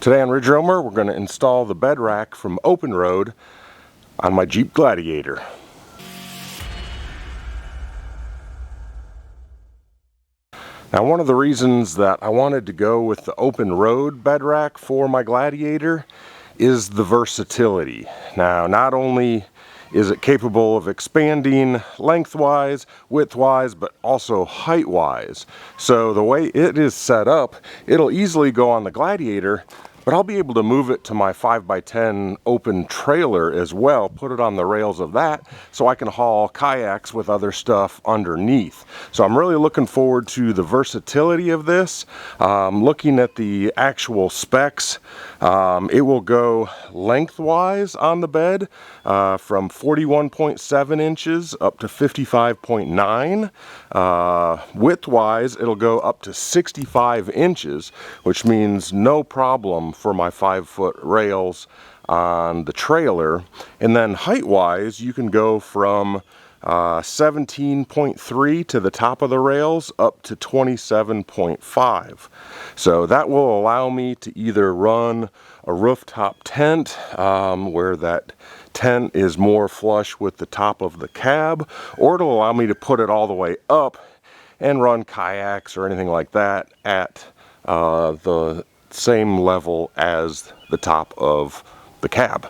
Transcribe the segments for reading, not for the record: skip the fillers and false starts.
Today on Ridge Roamer, we're going to install the bed rack from OpenRoad on my Jeep Gladiator. Now, one of the reasons that I wanted to go with the OpenRoad bed rack for my Gladiator is the versatility. Now, not only is it capable of expanding lengthwise, widthwise, but also height-wise. So the way it is set up, it'll easily go on the Gladiator, but I'll be able to move it to my 5x10 open trailer as well, put it on the rails of that, so I can haul kayaks with other stuff underneath. So I'm really looking forward to the versatility of this. Looking at the actual specs, it will go lengthwise on the bed from 41.7 inches up to 55.9. Widthwise, it'll go up to 65 inches, which means no problem for my 5-foot rails on the trailer. And then height-wise, you can go from 17.3 to the top of the rails up to 27.5. So that will allow me to either run a rooftop tent where that tent is more flush with the top of the cab, or it'll allow me to put it all the way up and run kayaks or anything like that at the same level as the top of the cab.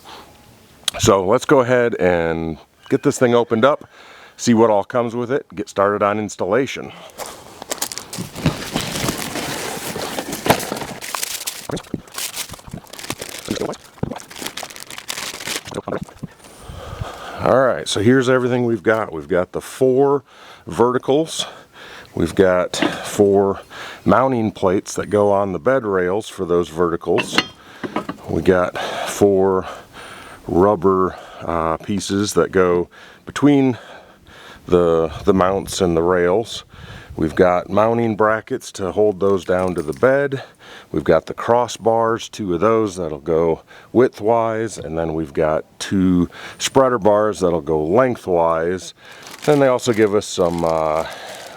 So let's go ahead and get this thing opened up, see what all comes with it, get started on installation. Alright, so here's everything we've got. We've got the 4 verticals. We've got 4 mounting plates that go on the bed rails for those verticals. We got 4 rubber pieces that go between the mounts and the rails. We've got mounting brackets to hold those down to the bed. We've got the crossbars, 2 of those that'll go widthwise, and then we've got 2 spreader bars that'll go lengthwise. Then they also give us some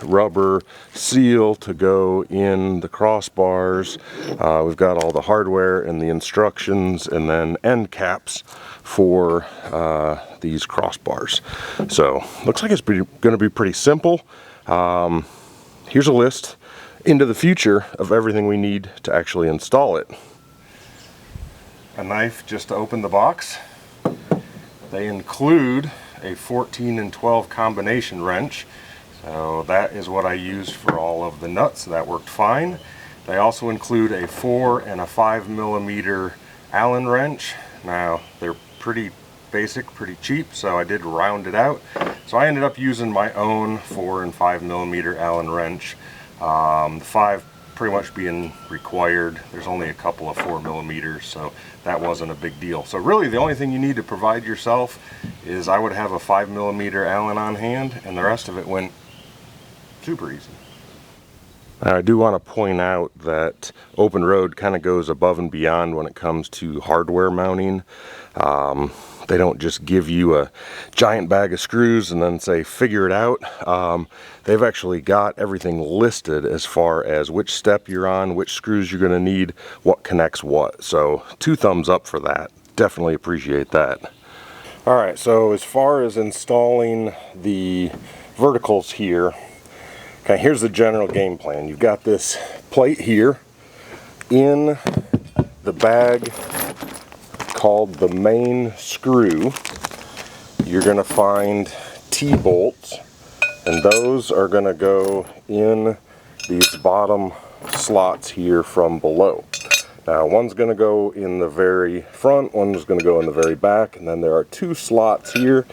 rubber seal to go in the crossbars. We've got all the hardware and the instructions, and then end caps for these crossbars. So looks like it's going to be pretty simple. Here's a list into the future of everything we need to actually install it. A knife just to open the box. They include a 14 and 12 combination wrench. So that is what I used for all of the nuts. That worked fine. They also include a 4 and a 5 millimeter Allen wrench. Now they're pretty basic, pretty cheap, so I did round it out. So I ended up using my own 4 and 5 millimeter Allen wrench. The 5 pretty much being required. There's only a couple of 4 millimeters, so that wasn't a big deal. So really the only thing you need to provide yourself is I would have a 5 millimeter Allen on hand, and the rest of it went super easy. Now, I do want to point out that OpenRoad kind of goes above and beyond when it comes to hardware mounting. They don't just give you a giant bag of screws and then say figure it out. They've actually got everything listed as far as which step you're on, which screws you're going to need, what connects what. So 2 thumbs up for that. Definitely appreciate that. Alright, so as far as installing the verticals here, okay, here's the general game plan. You've got this plate here in the bag called the main screw. You're going to find T-bolts, and those are going to go in these bottom slots here from below. Now, one's going to go in the very front, one's going to go in the very back, and then there are 2 slots here.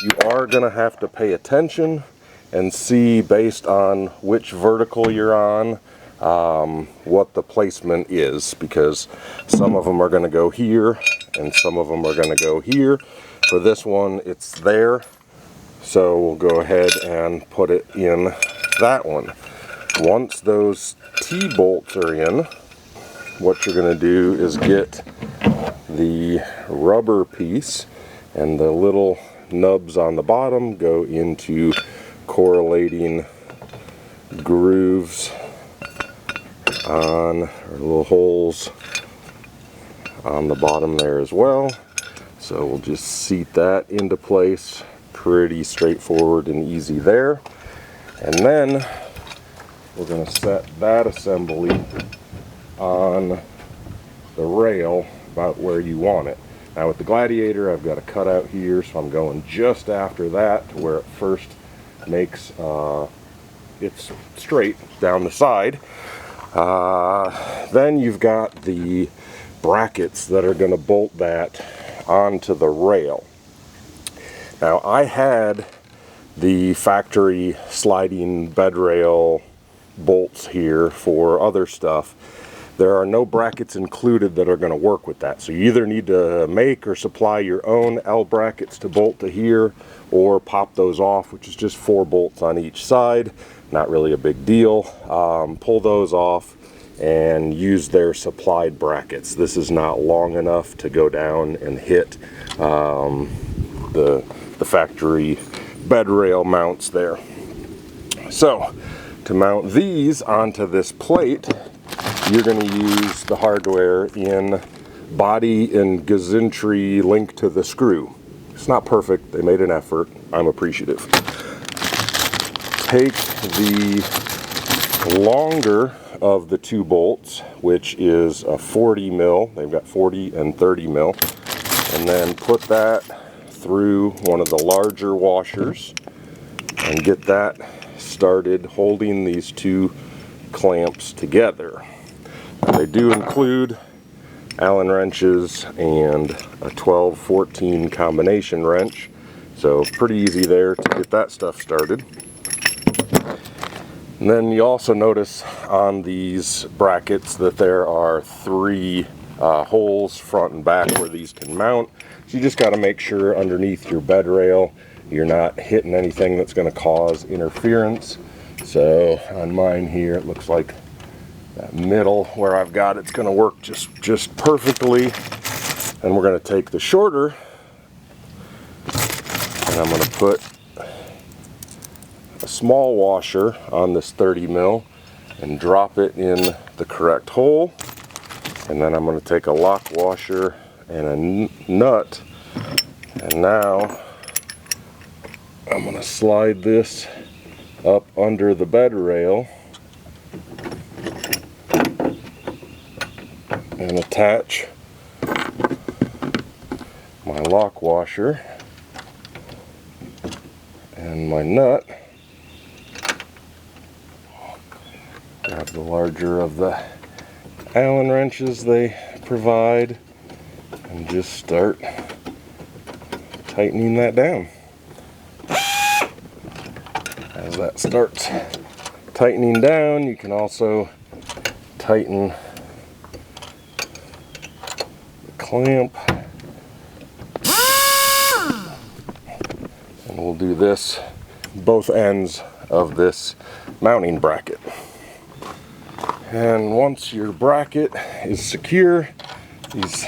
You are going to have to pay attention and see, based on which vertical you're on, what the placement is, because some of them are going to go here and some of them are going to go here. For this one, it's there, so we'll go ahead and put it in that one. Once those T-bolts are in, what you're going to do is get the rubber piece, and the little nubs on the bottom go into correlating grooves on, or little holes on the bottom there as well. So we'll just seat that into place. Pretty straightforward and easy there. And then we're going to set that assembly on the rail about where you want it. Now with the Gladiator, I've got a cutout here, so I'm going just after that to where it first makes it's straight down the side. Then you've got the brackets that are going to bolt that onto the rail. Now I had the factory sliding bed rail bolts here for other stuff. There are no brackets included that are going to work with that. So you either need to make or supply your own L brackets to bolt to here, or pop those off, which is just 4 bolts on each side. Not really a big deal. Pull those off and use their supplied brackets. This is not long enough to go down and hit the factory bed rail mounts there. So to mount these onto this plate, you're going to use the hardware in body and gazintree link to the screw. It's not perfect. They made an effort. I'm appreciative. Take the longer of the 2 bolts, which is a 40 mil. They've got 40 and 30 mil. And then put that through one of the larger washers and get that started holding these 2 clamps together. They do include Allen wrenches and a 12-14 combination wrench, so pretty easy there to get that stuff started. And then you also notice on these brackets that there are 3 holes front and back where these can mount. So you just got to make sure underneath your bed rail you're not hitting anything that's going to cause interference. So on mine here it looks like that middle where I've got it's going to work just perfectly. And we're going to take the shorter and I'm going to put a small washer on this 30 mil and drop it in the correct hole. And then I'm going to take a lock washer and a nut, and now I'm going to slide this up under the bed rail and attach my lock washer and my nut. Grab the larger of the Allen wrenches they provide and just start tightening that down. As that starts tightening down, you can also tighten the clamp. And we'll do this both ends of this mounting bracket. And once your bracket is secure, these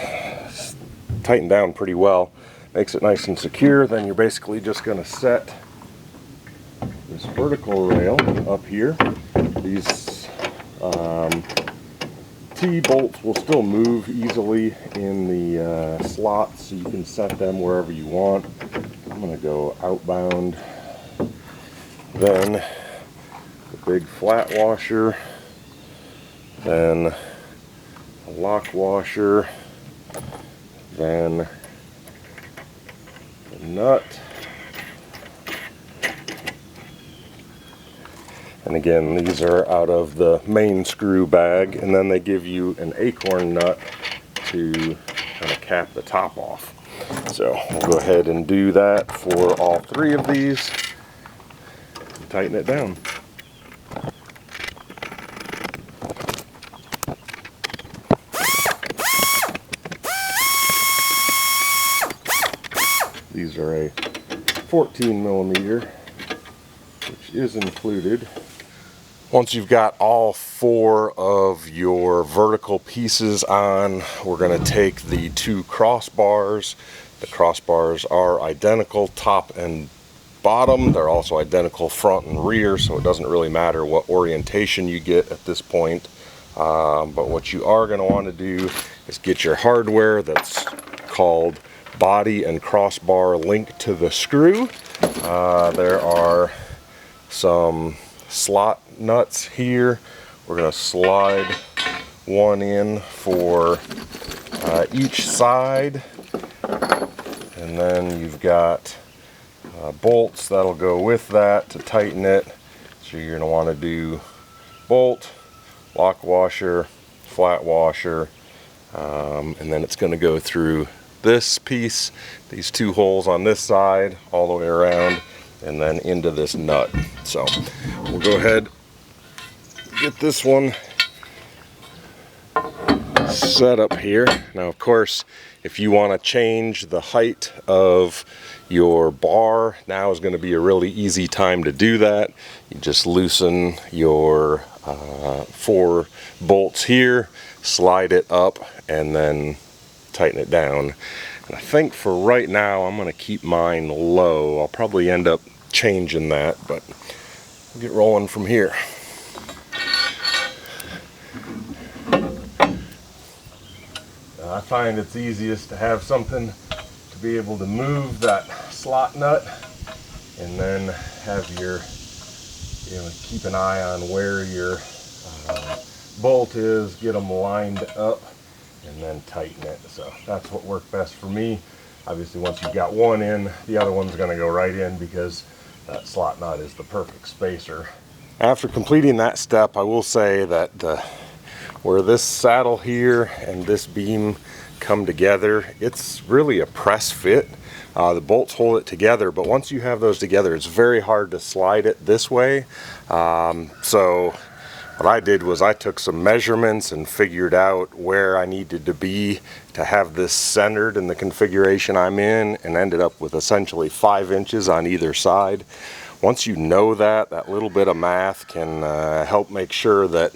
tighten down pretty well, makes it nice and secure, then you're basically just going to set this vertical rail up here. These T-bolts will still move easily in the slots, so you can set them wherever you want. I'm going to go outbound, then the big flat washer, then a lock washer, then the nut, and again these are out of the main screw bag, and then they give you an acorn nut to kind of cap the top off. So we'll go ahead and do that for all 3 of these and tighten it down. These are a 14 millimeter, which is included. Once you've got all 4 of your vertical pieces on, we're going to take the 2 crossbars. The crossbars are identical top and bottom. They're also identical front and rear, so it doesn't really matter what orientation you get at this point. But what you are going to want to do is get your hardware that's called body and crossbar linked to the screw. There are some slot nuts here. We're going to slide one in for each side, and then you've got bolts that'll go with that to tighten it. So you're going to want to do bolt, lock washer, flat washer, and then it's going to go through this piece, these two holes on this side, all the way around, and then into this nut. So we'll go ahead, get this one set up here. Now, of course, if you want to change the height of your bar, now is going to be a really easy time to do that. You just loosen your 4 bolts here, slide it up, and then tighten it down. And I think for right now I'm going to keep mine low. I'll probably end up changing that, but we'll get rolling from here. I find it's easiest to have something to be able to move that slot nut, and then have your, keep an eye on where your bolt is, get them lined up, and then tighten it. So that's what worked best for me. Obviously, once you've got one in, the other one's going to go right in, because that slot nut is the perfect spacer. After completing that step, I will say that where this saddle here and this beam come together, it's really a press fit. The bolts hold it together, but once you have those together, it's very hard to slide it this way. So what I did was I took some measurements and figured out where I needed to be to have this centered in the configuration I'm in, and ended up with essentially 5 inches on either side. Once you know that little bit of math can help make sure that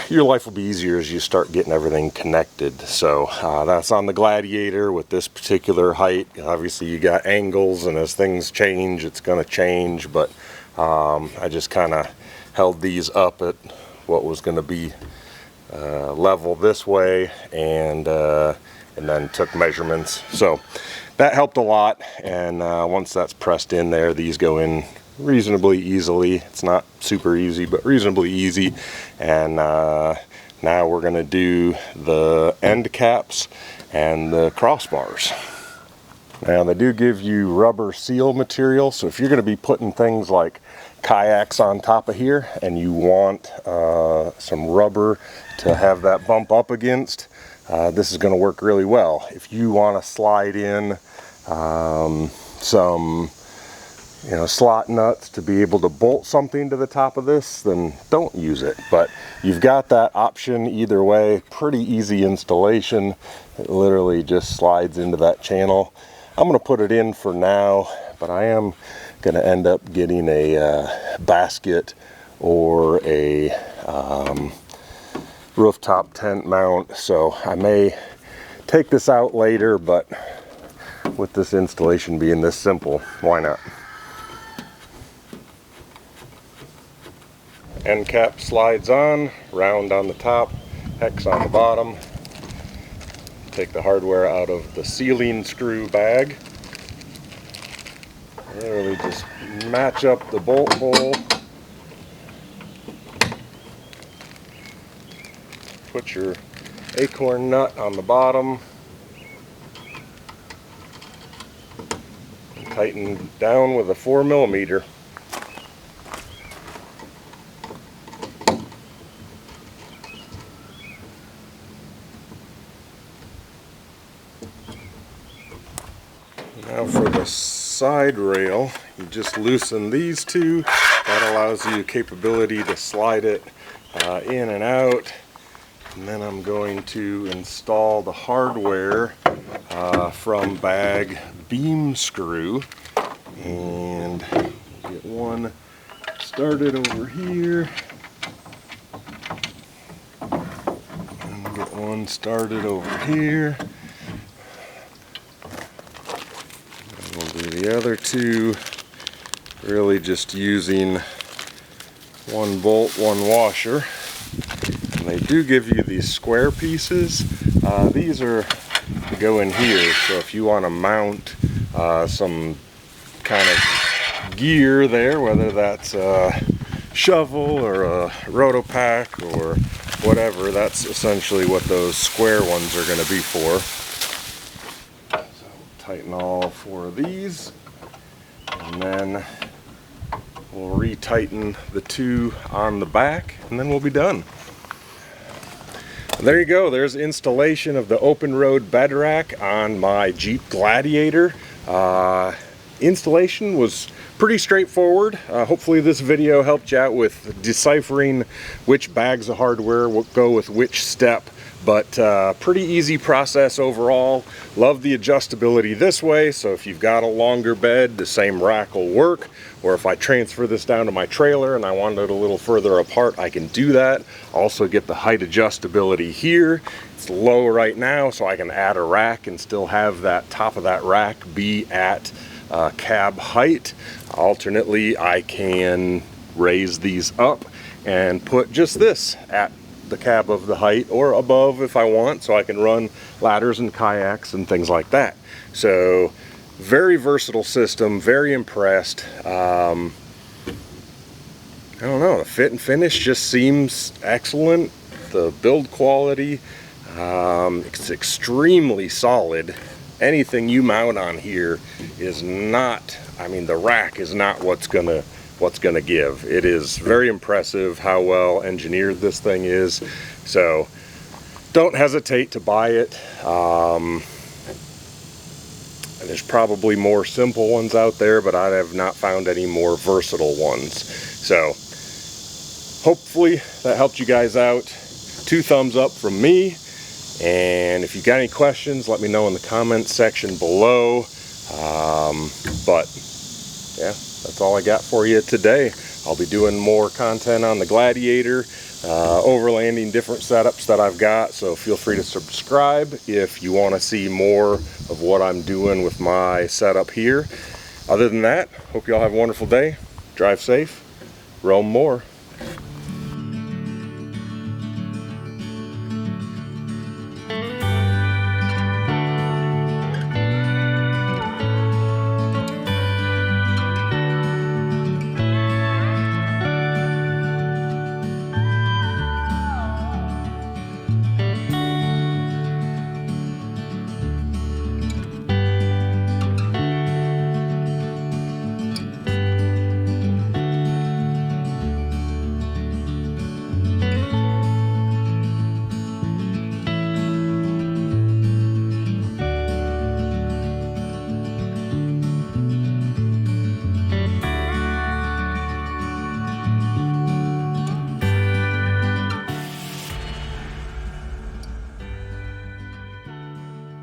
your life will be easier as you start getting everything connected. So that's on the Gladiator with this particular height. Obviously you got angles, and as things change, it's going to change, but I just kind of held these up at what was going to be level this way, and then took measurements. So that helped a lot, and once that's pressed in there, these go in reasonably easily. It's not super easy, but reasonably easy. And now we're going to do the end caps and the crossbars. Now, they do give you rubber seal material, so if you're going to be putting things like kayaks on top of here and you want some rubber to have that bump up against, this is going to work really well. If you want to slide in some slot nuts to be able to bolt something to the top of this, then don't use it. But you've got that option either way. Pretty easy installation. It literally just slides into that channel. I'm going to put it in for now, but I am going to end up getting a basket or a rooftop tent mount. So I may take this out later, but with this installation being this simple, why not? End cap slides on, round on the top, hex on the bottom. Take the hardware out of the sealing screw bag. Literally just match up the bolt hole. Put your acorn nut on the bottom. And tighten down with a 4mm. Now for the side rail, you just loosen these two. That allows you capability to slide it in and out. And then I'm going to install the hardware from bag beam screw, and get one started over here, and get one started over here. We'll do the other two, really just using one bolt, one washer. They do give you these square pieces. These are to go in here, so if you want to mount some kind of gear there, whether that's a shovel or a rotopack or whatever, that's essentially what those square ones are going to be for. So tighten all 4 of these, and then we'll re-tighten the 2 on the back, and then we'll be done. There you go, there's installation of the OpenRoad bed rack on my Jeep Gladiator. Installation was pretty straightforward. Hopefully this video helped you out with deciphering which bags of hardware will go with which step, but pretty easy process overall. Love the adjustability this way, so if you've got a longer bed, the same rack will work, or if I transfer this down to my trailer and I want it a little further apart, I can do that. Also get the height adjustability here. It's low right now, so I can add a rack and still have that top of that rack be at cab height. Alternately, I can raise these up and put just this at the cab of the height or above if I want, so I can run ladders and kayaks and things like that. So very versatile system, very impressed. I don't know, the fit and finish just seems excellent. The build quality, it's extremely solid. Anything you mount on here is not, I mean, the rack is not what's gonna give. It is very impressive how well engineered this thing is. So don't hesitate to buy it. There's probably more simple ones out there, but I have not found any more versatile ones. So hopefully that helped you guys out. 2 thumbs up from me. And if you got any questions, let me know in the comments section below. But yeah, that's all I got for you today. I'll be doing more content on the Gladiator, overlanding different setups that I've got, so feel free to subscribe if you want to see more of what I'm doing with my setup here. Other than that, hope you all have a wonderful day. Drive safe, roam more.